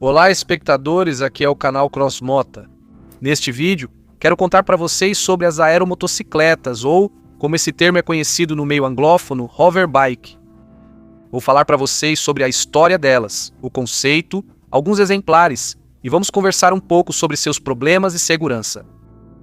Olá, espectadores, aqui é o canal Crossmota. Neste vídeo, quero contar para vocês sobre as aeromotocicletas, ou, como esse termo é conhecido no meio anglófono, hoverbike. Vou falar para vocês sobre a história delas, o conceito, alguns exemplares, e vamos conversar um pouco sobre seus problemas e segurança.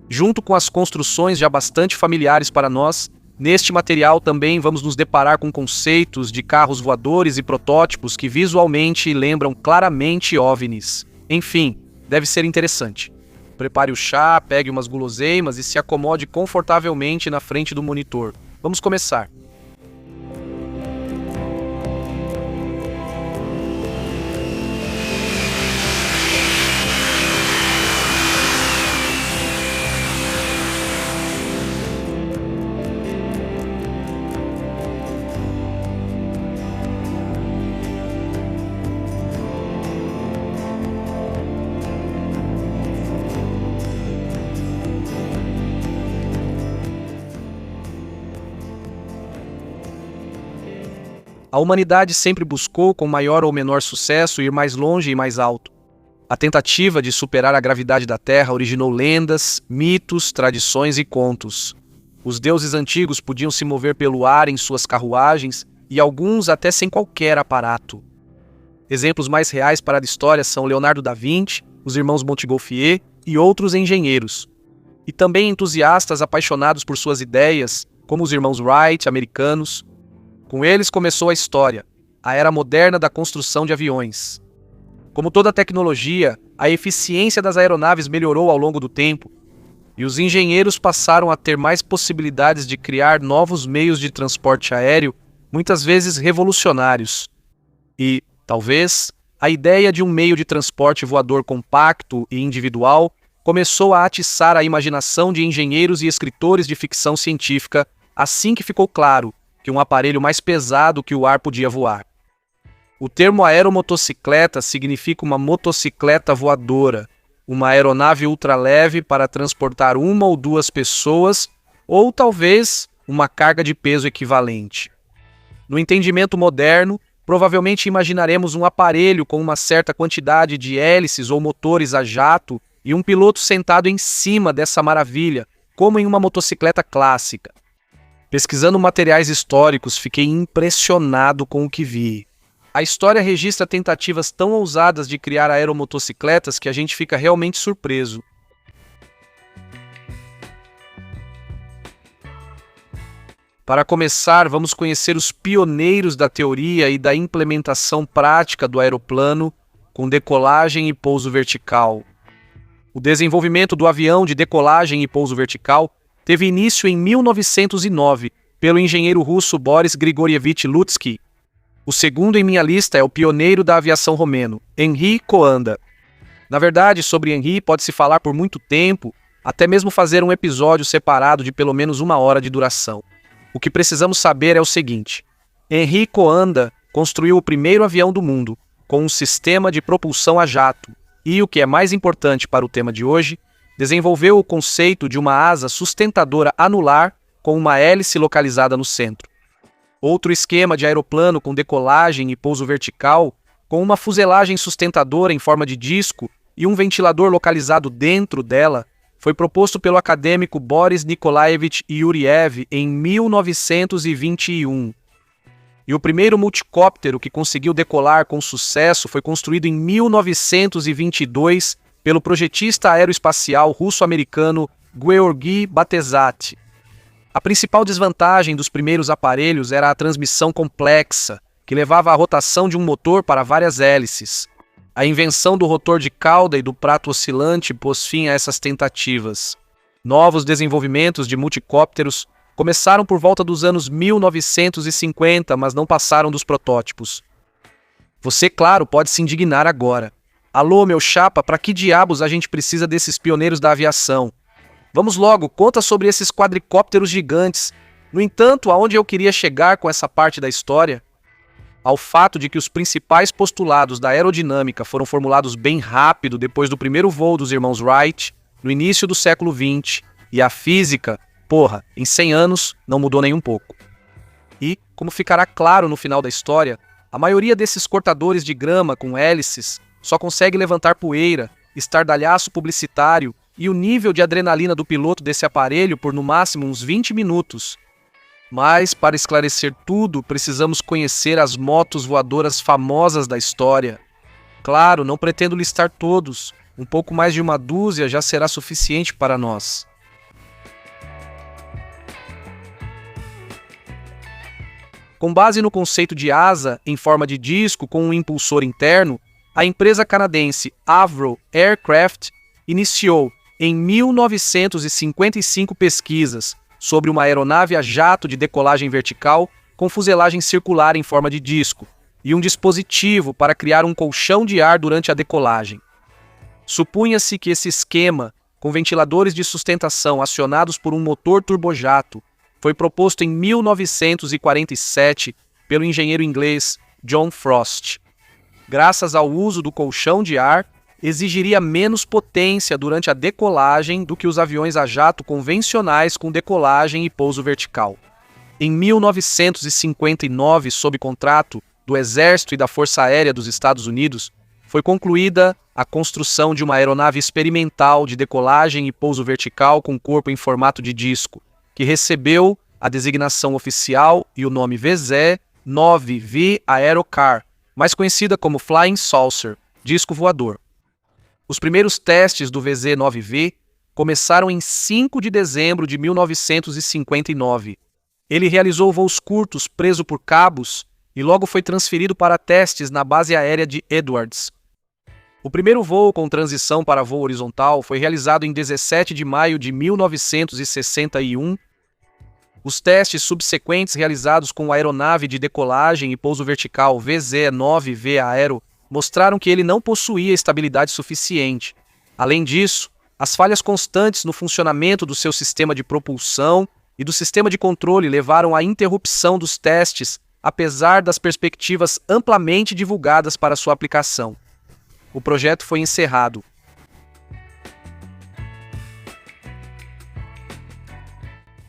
Junto com as construções já bastante familiares para nós, neste material também vamos nos deparar com conceitos de carros voadores e protótipos que visualmente lembram claramente OVNIs. Enfim, deve ser interessante. Prepare o chá, pegue umas guloseimas e se acomode confortavelmente na frente do monitor. Vamos começar. A humanidade sempre buscou, com maior ou menor sucesso, ir mais longe e mais alto. A tentativa de superar a gravidade da Terra originou lendas, mitos, tradições e contos. Os deuses antigos podiam se mover pelo ar em suas carruagens e alguns até sem qualquer aparato. Exemplos mais reais para a história são Leonardo da Vinci, os irmãos Montgolfier e outros engenheiros. E também entusiastas apaixonados por suas ideias, como os irmãos Wright, americanos. Com eles começou a história, a era moderna da construção de aviões. Como toda tecnologia, a eficiência das aeronaves melhorou ao longo do tempo, e os engenheiros passaram a ter mais possibilidades de criar novos meios de transporte aéreo, muitas vezes revolucionários. E, talvez, a ideia de um meio de transporte voador compacto e individual começou a atiçar a imaginação de engenheiros e escritores de ficção científica assim que ficou claro que um aparelho mais pesado que o ar podia voar. O termo aeromotocicleta significa uma motocicleta voadora, uma aeronave ultraleve para transportar uma ou duas pessoas, ou talvez uma carga de peso equivalente. No entendimento moderno, provavelmente imaginaremos um aparelho com uma certa quantidade de hélices ou motores a jato e um piloto sentado em cima dessa maravilha, como em uma motocicleta clássica. Pesquisando materiais históricos, fiquei impressionado com o que vi. A história registra tentativas tão ousadas de criar aeromotocicletas que a gente fica realmente surpreso. Para começar, vamos conhecer os pioneiros da teoria e da implementação prática do aeroplano com decolagem e pouso vertical. O desenvolvimento do avião de decolagem e pouso vertical teve início em 1909, pelo engenheiro russo Boris Grigorievich Lutsky. O segundo em minha lista é o pioneiro da aviação romeno, Henri Coanda. Na verdade, sobre Henri pode-se falar por muito tempo, até mesmo fazer um episódio separado de pelo menos 1 hora de duração. O que precisamos saber é o seguinte: Henri Coanda construiu o primeiro avião do mundo, com um sistema de propulsão a jato, e, o que é mais importante para o tema de hoje, desenvolveu o conceito de uma asa sustentadora anular com uma hélice localizada no centro. Outro esquema de aeroplano com decolagem e pouso vertical, com uma fuselagem sustentadora em forma de disco e um ventilador localizado dentro dela, foi proposto pelo acadêmico Boris Nikolaevich Yuriev em 1921. E o primeiro multicóptero que conseguiu decolar com sucesso foi construído em 1922 pelo projetista aeroespacial russo-americano Georgy Batezat. A principal desvantagem dos primeiros aparelhos era a transmissão complexa, que levava a rotação de um motor para várias hélices. A invenção do rotor de cauda e do prato oscilante pôs fim a essas tentativas. Novos desenvolvimentos de multicópteros começaram por volta dos anos 1950, mas não passaram dos protótipos. Você, claro, pode se indignar agora. Alô, meu chapa, para que diabos a gente precisa desses pioneiros da aviação? Vamos logo, conta sobre esses quadricópteros gigantes. No entanto, aonde eu queria chegar com essa parte da história? Ao fato de que os principais postulados da aerodinâmica foram formulados bem rápido depois do primeiro voo dos irmãos Wright, no início do século XX, e a física, em 100 anos, não mudou nem um pouco. E, como ficará claro no final da história, a maioria desses cortadores de grama com hélices só consegue levantar poeira, estardalhaço publicitário e o nível de adrenalina do piloto desse aparelho por no máximo uns 20 minutos. Mas, para esclarecer tudo, precisamos conhecer as motos voadoras famosas da história. Claro, não pretendo listar todos, um pouco mais de uma dúzia já será suficiente para nós. Com base no conceito de asa em forma de disco com um impulsor interno, a empresa canadense Avro Aircraft iniciou, em 1955, pesquisas sobre uma aeronave a jato de decolagem vertical com fuselagem circular em forma de disco e um dispositivo para criar um colchão de ar durante a decolagem. Supunha-se que esse esquema, com ventiladores de sustentação acionados por um motor turbojato, foi proposto em 1947 pelo engenheiro inglês John Frost. Graças ao uso do colchão de ar, exigiria menos potência durante a decolagem do que os aviões a jato convencionais com decolagem e pouso vertical. Em 1959, sob contrato do Exército e da Força Aérea dos Estados Unidos, foi concluída a construção de uma aeronave experimental de decolagem e pouso vertical com corpo em formato de disco, que recebeu a designação oficial e o nome VZ-9V Aerocar, mais conhecida como Flying Saucer, disco voador. Os primeiros testes do VZ-9V começaram em 5 de dezembro de 1959. Ele realizou voos curtos preso por cabos e logo foi transferido para testes na base aérea de Edwards. O primeiro voo com transição para voo horizontal foi realizado em 17 de maio de 1961. Os testes subsequentes realizados com a aeronave de decolagem e pouso vertical VZ-9V Aero mostraram que ele não possuía estabilidade suficiente. Além disso, as falhas constantes no funcionamento do seu sistema de propulsão e do sistema de controle levaram à interrupção dos testes, apesar das perspectivas amplamente divulgadas para sua aplicação. O projeto foi encerrado.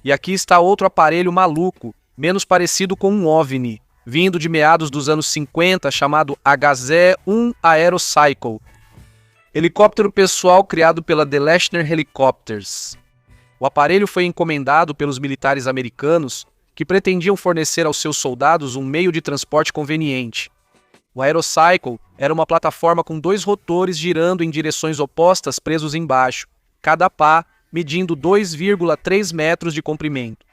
E aqui está outro aparelho maluco, menos parecido com um OVNI, vindo de meados dos anos 50, chamado HZ-1 Aerocycle. Helicóptero pessoal criado pela Delaschner Helicopters. O aparelho foi encomendado pelos militares americanos, que pretendiam fornecer aos seus soldados um meio de transporte conveniente. O Aerocycle era uma plataforma com 2 rotores girando em direções opostas presos embaixo, cada pá medindo 2,3 metros de comprimento.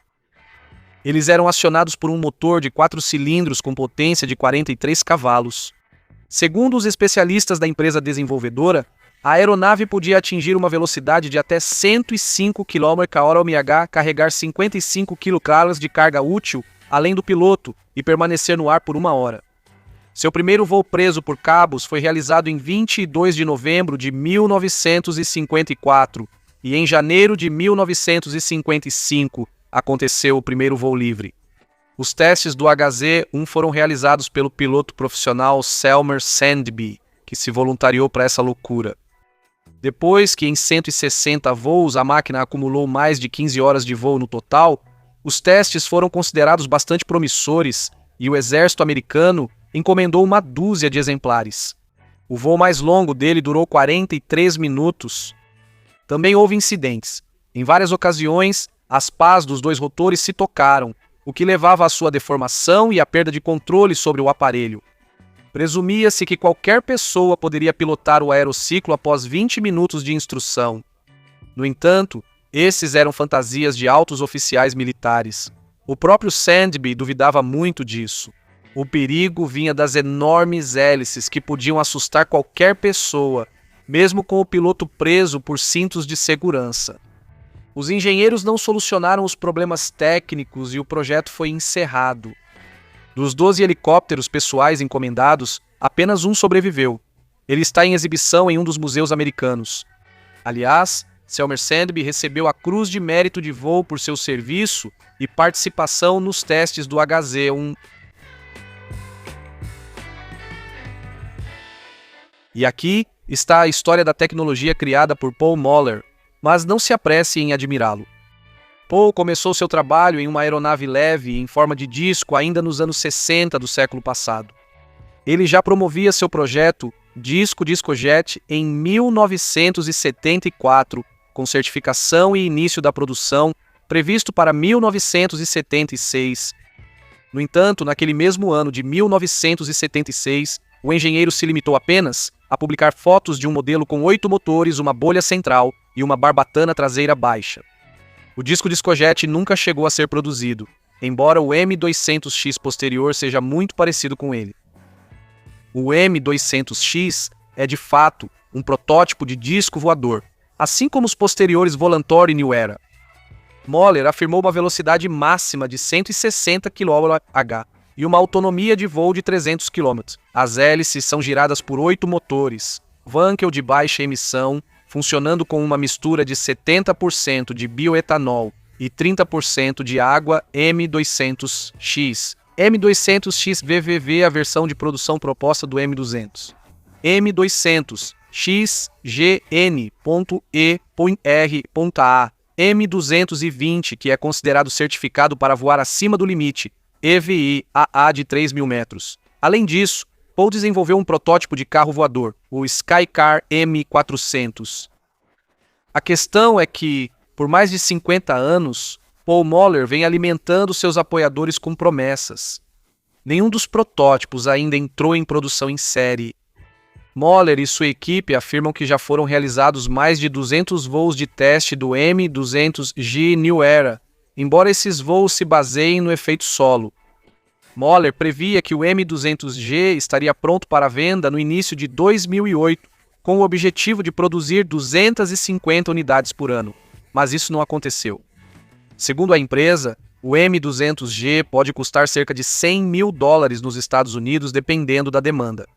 Eles eram acionados por um motor de 4 cilindros com potência de 43 cavalos. Segundo os especialistas da empresa desenvolvedora, a aeronave podia atingir uma velocidade de até 105 km/h, carregar 55 kg de carga útil, além do piloto, e permanecer no ar por 1 hora. Seu primeiro voo preso por cabos foi realizado em 22 de novembro de 1954, e em janeiro de 1955 aconteceu o primeiro voo livre. Os testes do HZ-1 foram realizados pelo piloto profissional Selmer Sandby, que se voluntariou para essa loucura. Depois que em 160 voos a máquina acumulou mais de 15 horas de voo no total, os testes foram considerados bastante promissores e o exército americano encomendou 12 de exemplares. O voo mais longo dele durou 43 minutos. Também houve incidentes. Em várias ocasiões, as pás dos 2 rotores se tocaram, o que levava à sua deformação e à perda de controle sobre o aparelho. Presumia-se que qualquer pessoa poderia pilotar o aerociclo após 20 minutos de instrução. No entanto, esses eram fantasias de altos oficiais militares. O próprio Sandby duvidava muito disso. O perigo vinha das enormes hélices que podiam assustar qualquer pessoa, mesmo com o piloto preso por cintos de segurança. Os engenheiros não solucionaram os problemas técnicos e o projeto foi encerrado. Dos 12 helicópteros pessoais encomendados, apenas um sobreviveu. Ele está em exibição em um dos museus americanos. Aliás, Selmer Sandby recebeu a Cruz de Mérito de Voo por seu serviço e participação nos testes do HZ-1. E aqui está a história da tecnologia criada por Paul Moller, mas não se apresse em admirá-lo. Paul começou seu trabalho em uma aeronave leve em forma de disco ainda nos anos 60 do século passado. Ele já promovia seu projeto disco Discojet em 1974, com certificação e início da produção previsto para 1976. No entanto, naquele mesmo ano de 1976, o engenheiro se limitou apenas a publicar fotos de um modelo com 8 motores, uma bolha central e uma barbatana traseira baixa. O disco Discojet nunca chegou a ser produzido, embora o M200X posterior seja muito parecido com ele. O M200X é, de fato, um protótipo de disco voador, assim como os posteriores Volantor e New Era. Moller afirmou uma velocidade máxima de 160 km/h e uma autonomia de voo de 300 km. As hélices são giradas por 8 motores, Wankel de baixa emissão, funcionando com uma mistura de 70% de bioetanol e 30% de água M200X. M200X VVV, a versão de produção proposta do M200. M200 XGN.E.R.A. M220, que é considerado certificado para voar acima do limite, EVI-AA de 3.000 metros. Além disso, Paul desenvolveu um protótipo de carro voador, o Skycar M400. A questão é que, por mais de 50 anos, Paul Moller vem alimentando seus apoiadores com promessas. Nenhum dos protótipos ainda entrou em produção em série. Moller e sua equipe afirmam que já foram realizados mais de 200 voos de teste do M200G New Era, embora esses voos se baseiem no efeito solo. Moller previa que o M200G estaria pronto para venda no início de 2008, com o objetivo de produzir 250 unidades por ano, mas isso não aconteceu. Segundo a empresa, o M200G pode custar cerca de $100 mil nos Estados Unidos, dependendo da demanda.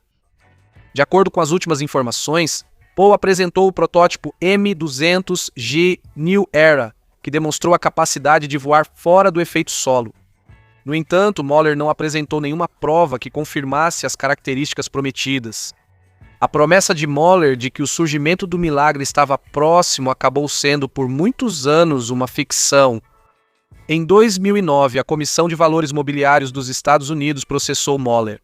De acordo com as últimas informações, Paul apresentou o protótipo M200G New Era, que demonstrou a capacidade de voar fora do efeito solo. No entanto, Moller não apresentou nenhuma prova que confirmasse as características prometidas. A promessa de Moller de que o surgimento do milagre estava próximo acabou sendo por muitos anos uma ficção. Em 2009, a Comissão de Valores Mobiliários dos Estados Unidos processou Moller.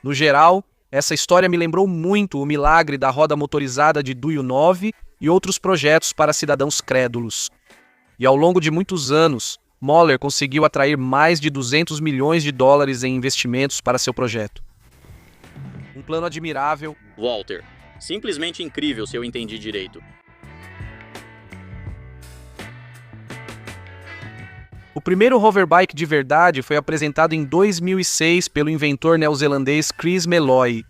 No geral, essa história me lembrou muito o milagre da roda motorizada de DUI-9 e outros projetos para cidadãos crédulos. E ao longo de muitos anos, Moller conseguiu atrair mais de $200 milhões em investimentos para seu projeto. Um plano admirável. Walter, simplesmente incrível se eu entendi direito. O primeiro hoverbike de verdade foi apresentado em 2006 pelo inventor neozelandês Chris Meloy.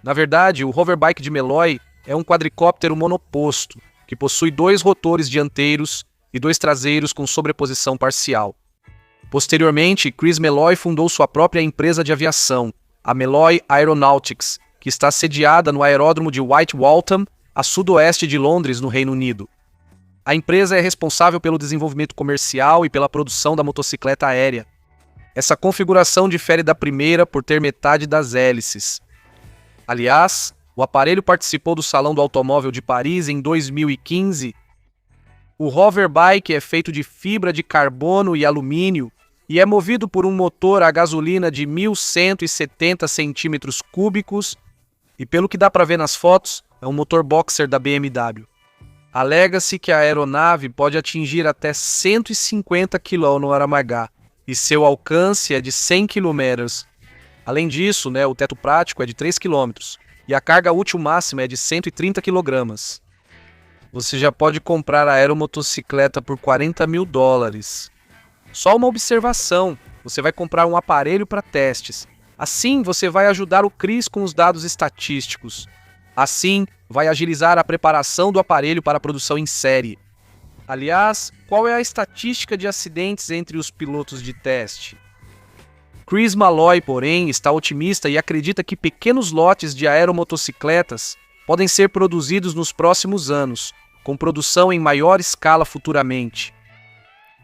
Na verdade, o hoverbike de Meloy é um quadricóptero monoposto, que possui 2 rotores dianteiros e 2 traseiros com sobreposição parcial. Posteriormente, Chris Meloy fundou sua própria empresa de aviação, a Meloy Aeronautics, que está sediada no aeródromo de White Waltham, a sudoeste de Londres, no Reino Unido. A empresa é responsável pelo desenvolvimento comercial e pela produção da motocicleta aérea. Essa configuração difere da primeira por ter metade das hélices. Aliás, o aparelho participou do Salão do Automóvel de Paris em 2015. O hoverbike é feito de fibra de carbono e alumínio e é movido por um motor a gasolina de 1.170 cm3 e, pelo que dá para ver nas fotos, é um motor boxer da BMW. Alega-se que a aeronave pode atingir até 150 km/h e seu alcance é de 100 km. Além disso, o teto prático é de 3 km e a carga útil máxima é de 130 kg. Você já pode comprar a aeromotocicleta por $40 mil. Só uma observação, você vai comprar um aparelho para testes. Assim, você vai ajudar o Chris com os dados estatísticos. Assim, vai agilizar a preparação do aparelho para a produção em série. Aliás, qual é a estatística de acidentes entre os pilotos de teste? Chris Meloy, porém, está otimista e acredita que pequenos lotes de aeromotocicletas podem ser produzidos nos próximos anos, com produção em maior escala futuramente.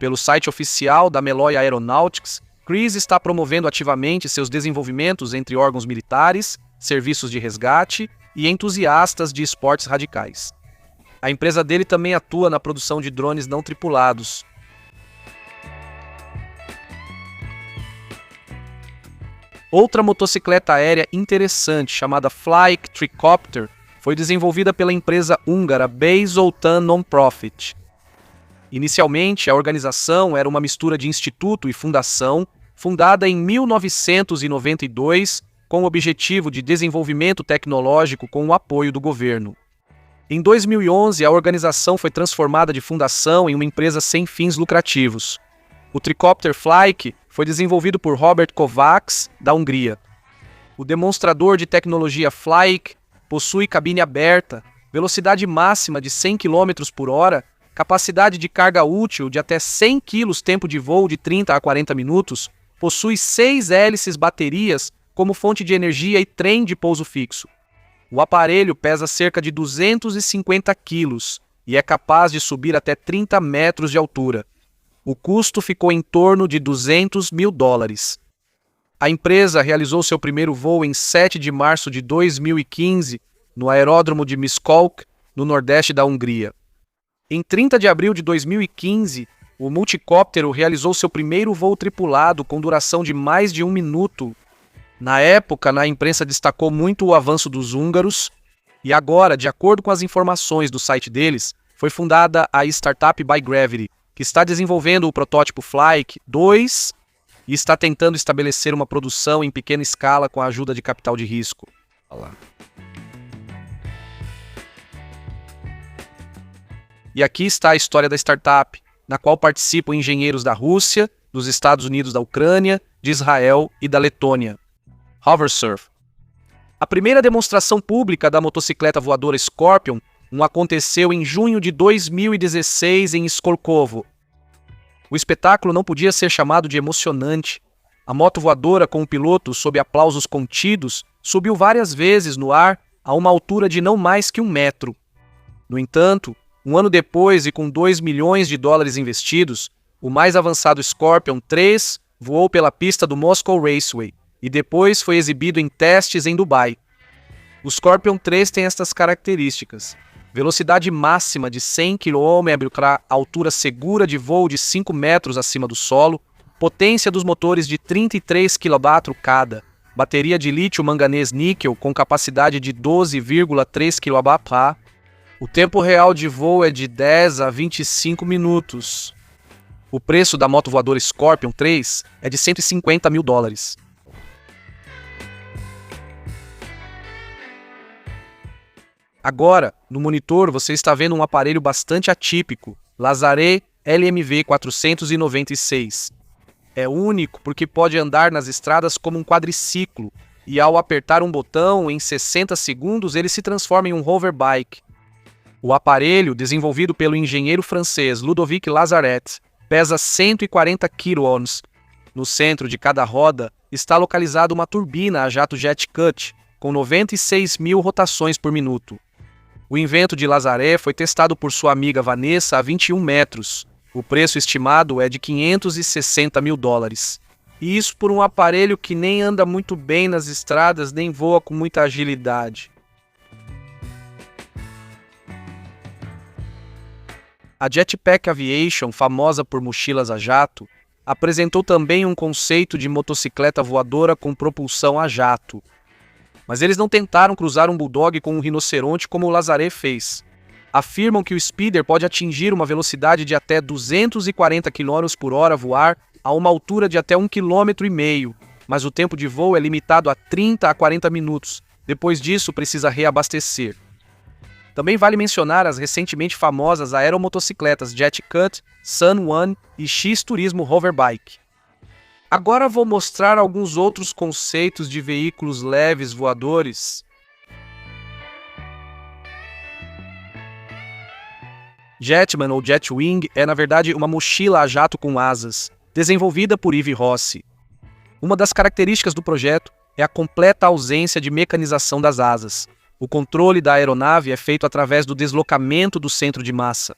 Pelo site oficial da Meloy Aeronautics, Chris está promovendo ativamente seus desenvolvimentos entre órgãos militares, serviços de resgate e entusiastas de esportes radicais. A empresa dele também atua na produção de drones não tripulados. Outra motocicleta aérea interessante, chamada Flyke Tricopter, foi desenvolvida pela empresa húngara Bay Zoltán Non-Profit. Inicialmente, a organização era uma mistura de instituto e fundação, fundada em 1992 com o objetivo de desenvolvimento tecnológico com o apoio do governo. Em 2011, a organização foi transformada de fundação em uma empresa sem fins lucrativos. O Tricopter Flyke foi desenvolvido por Robert Kovacs, da Hungria. O demonstrador de tecnologia Flyke possui cabine aberta, velocidade máxima de 100 km por hora, capacidade de carga útil de até 100 kg, tempo de voo de 30 a 40 minutos, possui 6 hélices baterias como fonte de energia e trem de pouso fixo. O aparelho pesa cerca de 250 quilos e é capaz de subir até 30 metros de altura. O custo ficou em torno de $200 mil. A empresa realizou seu primeiro voo em 7 de março de 2015 no aeródromo de Miskolc, no nordeste da Hungria. Em 30 de abril de 2015, o multicóptero realizou seu primeiro voo tripulado com duração de mais de 1 minuto. Na época, a imprensa destacou muito o avanço dos húngaros e agora, de acordo com as informações do site deles, foi fundada a startup By Gravity, que está desenvolvendo o protótipo Flyke 2 e está tentando estabelecer uma produção em pequena escala com a ajuda de capital de risco. E aqui está a história da startup, na qual participam engenheiros da Rússia, dos Estados Unidos, da Ucrânia, de Israel e da Letônia. Hoversurf. A primeira demonstração pública da motocicleta voadora Scorpion aconteceu em junho de 2016 em Skorkovo. O espetáculo não podia ser chamado de emocionante. A moto voadora, com o piloto sob aplausos contidos, subiu várias vezes no ar a uma altura de não mais que 1 metro. No entanto, um ano depois e com $2 milhões investidos, o mais avançado Scorpion 3 voou pela pista do Moscow Raceway e depois foi exibido em testes em Dubai. O Scorpion 3 tem estas características: velocidade máxima de 100 km, altura segura de voo de 5 metros acima do solo, potência dos motores de 33 kW cada, bateria de lítio-manganês-níquel com capacidade de 12,3 kWh. O tempo real de voo é de 10 a 25 minutos. O preço da moto voadora Scorpion 3 é de $150 mil. Agora, no monitor, você está vendo um aparelho bastante atípico, Lazare LMV 496. É único porque pode andar nas estradas como um quadriciclo, e ao apertar um botão, em 60 segundos ele se transforma em um hoverbike. O aparelho, desenvolvido pelo engenheiro francês Ludovic Lazaret, pesa 140 kg. No centro de cada roda está localizada uma turbina a jato jet cut, com 96 mil rotações por minuto. O invento de Lazare foi testado por sua amiga Vanessa a 21 metros. O preço estimado é de $560 mil. E isso por um aparelho que nem anda muito bem nas estradas, nem voa com muita agilidade. A Jetpack Aviation, famosa por mochilas a jato, apresentou também um conceito de motocicleta voadora com propulsão a jato. Mas eles não tentaram cruzar um bulldog com um rinoceronte como o Lazare fez. Afirmam que o Speeder pode atingir uma velocidade de até 240 km por hora voar a uma altura de até 1,5 km, mas o tempo de voo é limitado a 30 a 40 minutos. Depois disso, precisa reabastecer. Também vale mencionar as recentemente famosas aeromotocicletas Jet Cut, Sun One e X Turismo Hoverbike. Agora vou mostrar alguns outros conceitos de veículos leves voadores. Jetman ou Jetwing é, na verdade, uma mochila a jato com asas, desenvolvida por Yves Rossi. Uma das características do projeto é a completa ausência de mecanização das asas. O controle da aeronave é feito através do deslocamento do centro de massa.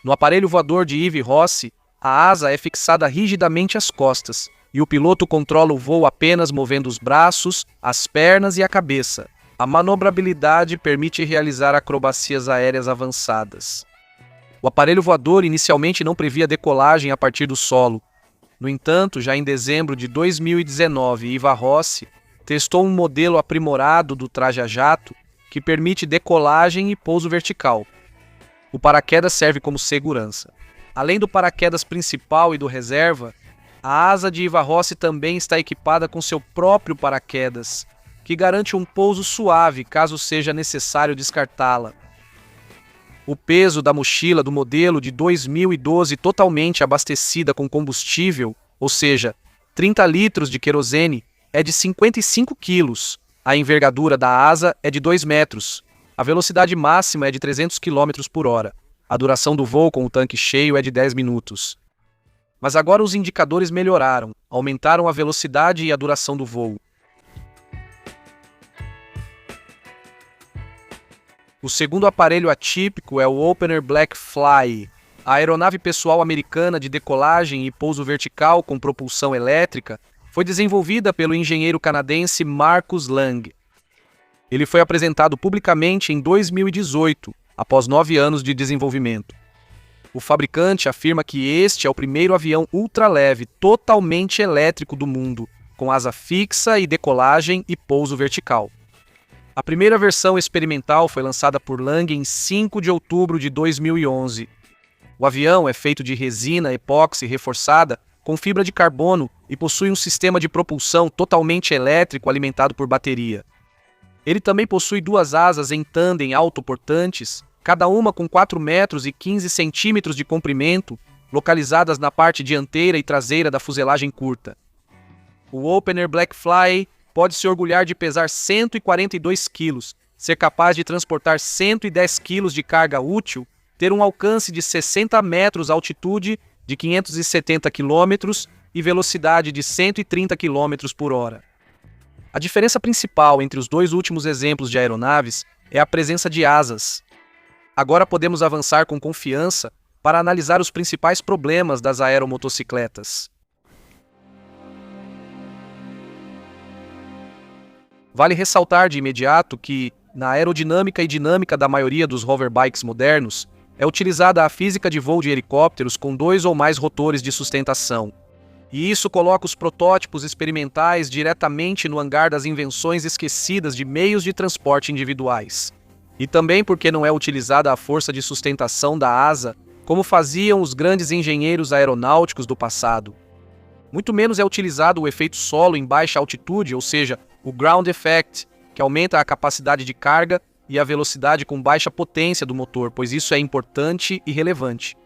No aparelho voador de Yves Rossi, a asa é fixada rigidamente às costas, e o piloto controla o voo apenas movendo os braços, as pernas e a cabeça. A manobrabilidade permite realizar acrobacias aéreas avançadas. O aparelho voador inicialmente não previa decolagem a partir do solo. No entanto, já em dezembro de 2019, Iva Rossi testou um modelo aprimorado do traje a jato que permite decolagem e pouso vertical. O paraquedas serve como segurança. Além do paraquedas principal e do reserva, a asa de Iva Rossi também está equipada com seu próprio paraquedas, que garante um pouso suave caso seja necessário descartá-la. O peso da mochila do modelo de 2012 totalmente abastecida com combustível, ou seja, 30 litros de querosene, é de 55 quilos. A envergadura da asa é de 2 metros. A velocidade máxima é de 300 km por hora. A duração do voo com o tanque cheio é de 10 minutos. Mas agora os indicadores melhoraram, aumentaram a velocidade e a duração do voo. O segundo aparelho atípico é o Opener Black Fly, a aeronave pessoal americana de decolagem e pouso vertical com propulsão elétrica. Foi desenvolvida pelo engenheiro canadense Marcus Lang. Ele foi apresentado publicamente em 2018, após 9 anos de desenvolvimento. O fabricante afirma que este é o primeiro avião ultraleve totalmente elétrico do mundo, com asa fixa e decolagem e pouso vertical. A primeira versão experimental foi lançada por Lang em 5 de outubro de 2011. O avião é feito de resina epóxi reforçada com fibra de carbono e possui um sistema de propulsão totalmente elétrico alimentado por bateria. Ele também possui 2 asas em tandem autoportantes, cada uma com 4 metros e 15 centímetros de comprimento, localizadas na parte dianteira e traseira da fuselagem curta. O Opener Black Fly pode se orgulhar de pesar 142 quilos, ser capaz de transportar 110 quilos de carga útil, ter um alcance de 60 metros, altitude de 570 quilômetros e velocidade de 130 km por hora. A diferença principal entre os dois últimos exemplos de aeronaves é a presença de asas. Agora podemos avançar com confiança para analisar os principais problemas das aeromotocicletas. Vale ressaltar de imediato que, na aerodinâmica e dinâmica da maioria dos hoverbikes modernos, é utilizada a física de voo de helicópteros com 2 ou mais rotores de sustentação. E isso coloca os protótipos experimentais diretamente no hangar das invenções esquecidas de meios de transporte individuais. E também porque não é utilizada a força de sustentação da asa, como faziam os grandes engenheiros aeronáuticos do passado. Muito menos é utilizado o efeito solo em baixa altitude, ou seja, o ground effect, que aumenta a capacidade de carga e a velocidade com baixa potência do motor, pois isso é importante e relevante.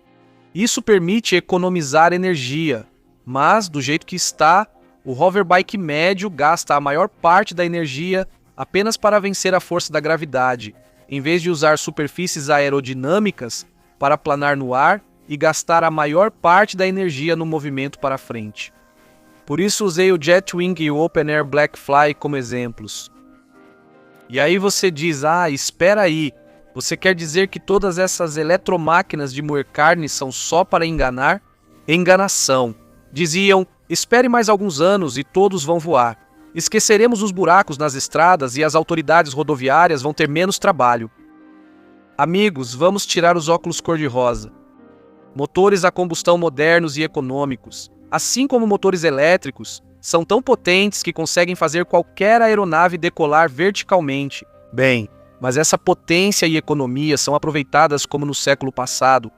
Isso permite economizar energia, mas, do jeito que está, o hoverbike médio gasta a maior parte da energia apenas para vencer a força da gravidade, em vez de usar superfícies aerodinâmicas para planar no ar e gastar a maior parte da energia no movimento para frente. Por isso usei o Jetwing e o Opener Black Fly como exemplos. E aí você diz, espera aí, você quer dizer que todas essas eletromáquinas de moer carne são só para enganar? Enganação. Diziam, espere mais alguns anos e todos vão voar. Esqueceremos os buracos nas estradas e as autoridades rodoviárias vão ter menos trabalho. Amigos, vamos tirar os óculos cor-de-rosa. Motores a combustão modernos e econômicos, assim como motores elétricos, são tão potentes que conseguem fazer qualquer aeronave decolar verticalmente. Bem, mas essa potência e economia são aproveitadas como no século passado.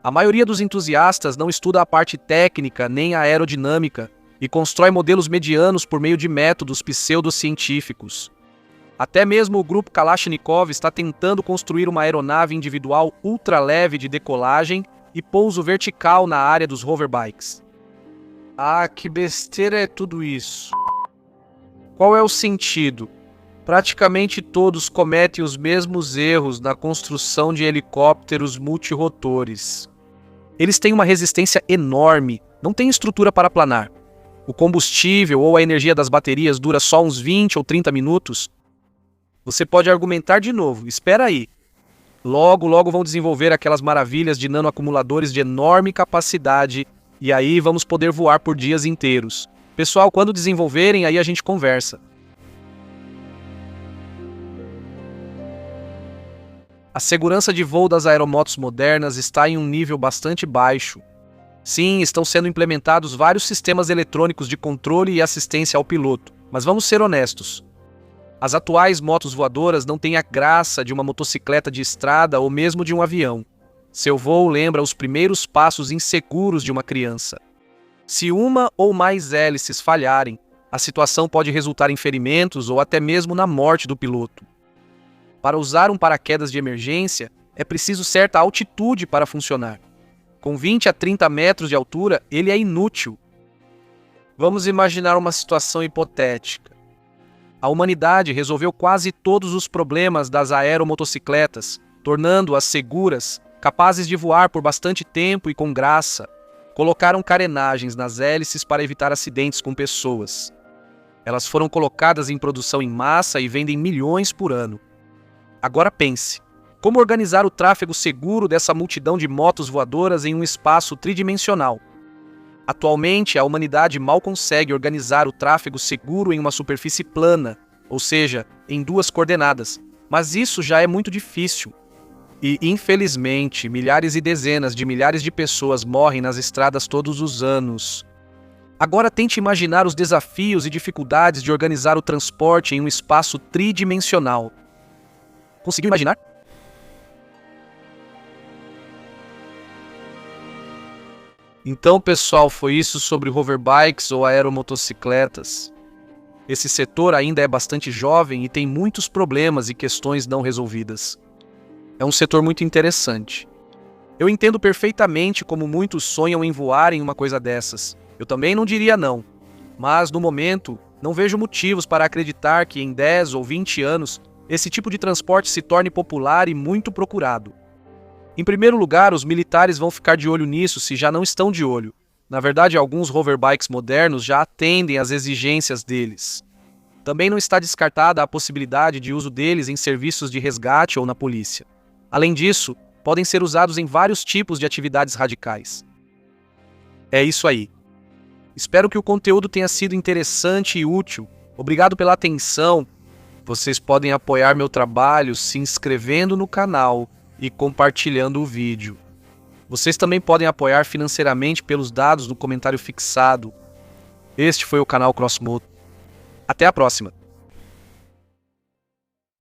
A maioria dos entusiastas não estuda a parte técnica nem a aerodinâmica e constrói modelos medianos por meio de métodos pseudocientíficos. Até mesmo o grupo Kalashnikov está tentando construir uma aeronave individual ultraleve de decolagem e pouso vertical na área dos hoverbikes. Que besteira é tudo isso? Qual é o sentido? Praticamente todos cometem os mesmos erros na construção de helicópteros multirotores. Eles têm uma resistência enorme, não têm estrutura para planar. O combustível ou a energia das baterias dura só uns 20 ou 30 minutos. Você pode argumentar de novo, espera aí. Logo vão desenvolver aquelas maravilhas de nanoacumuladores de enorme capacidade e aí vamos poder voar por dias inteiros. Pessoal, quando desenvolverem, aí a gente conversa. A segurança de voo das aeromotos modernas está em um nível bastante baixo. Sim, estão sendo implementados vários sistemas eletrônicos de controle e assistência ao piloto, mas vamos ser honestos. As atuais motos voadoras não têm a graça de uma motocicleta de estrada ou mesmo de um avião. Seu voo lembra os primeiros passos inseguros de uma criança. Se uma ou mais hélices falharem, a situação pode resultar em ferimentos ou até mesmo na morte do piloto. Para usar um paraquedas de emergência, é preciso certa altitude para funcionar. Com 20 a 30 metros de altura, ele é inútil. Vamos imaginar uma situação hipotética. A humanidade resolveu quase todos os problemas das aeromotocicletas, tornando-as seguras, capazes de voar por bastante tempo e com graça. Colocaram carenagens nas hélices para evitar acidentes com pessoas. Elas foram colocadas em produção em massa e vendem milhões por ano. Agora pense, como organizar o tráfego seguro dessa multidão de motos voadoras em um espaço tridimensional? Atualmente, a humanidade mal consegue organizar o tráfego seguro em uma superfície plana, ou seja, em duas coordenadas, mas isso já é muito difícil. E, infelizmente, milhares e dezenas de milhares de pessoas morrem nas estradas todos os anos. Agora tente imaginar os desafios e dificuldades de organizar o transporte em um espaço tridimensional. Conseguiu imaginar? Então, pessoal, foi isso sobre hoverbikes ou aeromotocicletas. Esse setor ainda é bastante jovem e tem muitos problemas e questões não resolvidas. É um setor muito interessante. Eu entendo perfeitamente como muitos sonham em voar em uma coisa dessas. Eu também não diria não. Mas, no momento, não vejo motivos para acreditar que em 10 ou 20 anos esse tipo de transporte se torne popular e muito procurado. Em primeiro lugar, os militares vão ficar de olho nisso se já não estão de olho. Na verdade, alguns hoverbikes modernos já atendem às exigências deles. Também não está descartada a possibilidade de uso deles em serviços de resgate ou na polícia. Além disso, podem ser usados em vários tipos de atividades radicais. É isso aí. Espero que o conteúdo tenha sido interessante e útil. Obrigado pela atenção. Vocês podem apoiar meu trabalho se inscrevendo no canal e compartilhando o vídeo. Vocês também podem apoiar financeiramente pelos dados no comentário fixado. Este foi o canal Crossmoto. Até a próxima!